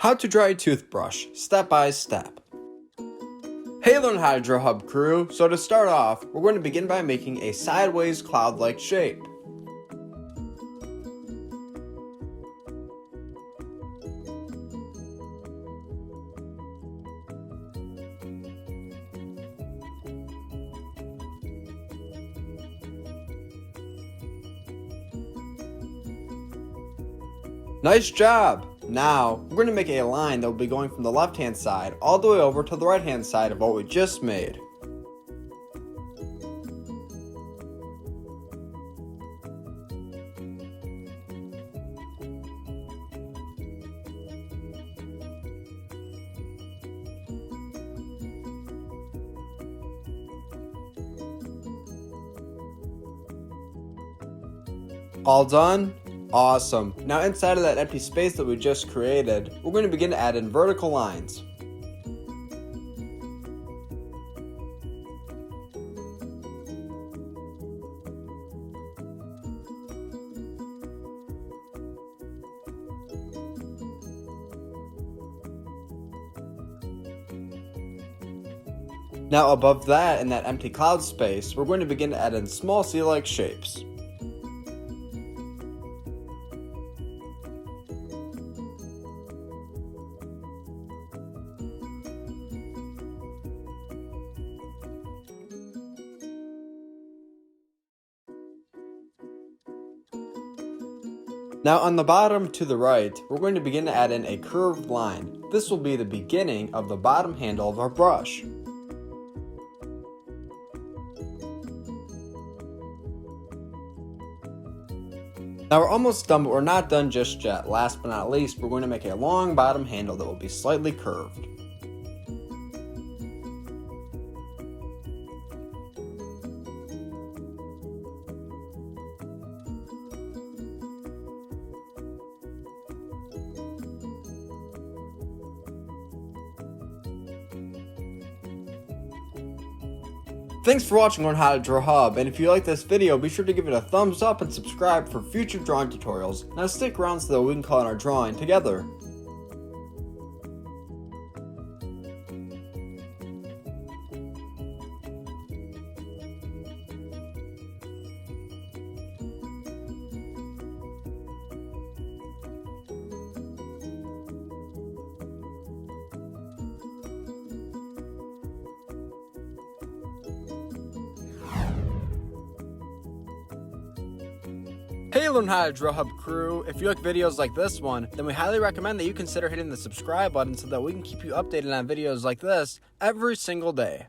How to dry a toothbrush, step by step. Hey Learn How to Draw Hub crew, so to start off, we're going to begin by making a sideways cloud-like shape. Nice job! Now, we're going to make a line that will be going from the left-hand side all the way over to the right-hand side of what we just made. All done? Awesome. Now inside of that empty space that we just created, we're going to begin to add in vertical lines. Now above that, in that empty cloud space, we're going to begin to add in small C-like shapes. Now on the bottom to the right, we're going to begin to add in a curved line. This will be the beginning of the bottom handle of our brush. Now we're almost done, but we're not done just yet. Last but not least, we're going to make a long bottom handle that will be slightly curved. Thanks for watching Learn How to Draw Hub, and if you like this video, be sure to give it a thumbs up and subscribe for future drawing tutorials. Now stick around so that we can call in our drawing together. Hey Learn How to Draw Hub crew, if you like videos like this one, then we highly recommend that you consider hitting the subscribe button so that we can keep you updated on videos like this every single day.